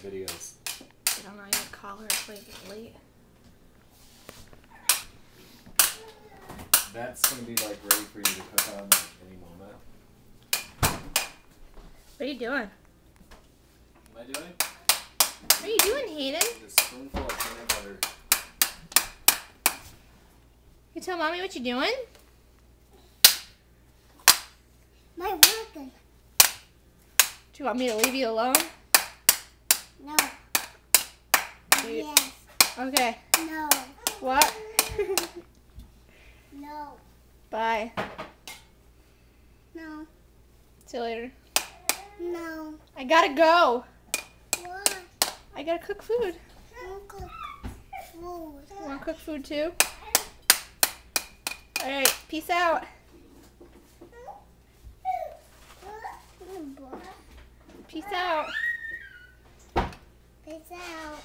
videos? I don't know. I would call her if it's late. That's gonna be like ready for you to cook on like any moment. What are you doing? What am I doing? What are you doing, Hayden? A spoonful of peanut butter. You tell mommy what you're doing? My working. Do you want me to leave you alone? No. You- Yes. Okay. No. What? No. Bye. No. See you later. No. I gotta go. What? I gotta cook food. Don't cook food. You wanna cook food too? Alright, peace out. Peace out. Peace out.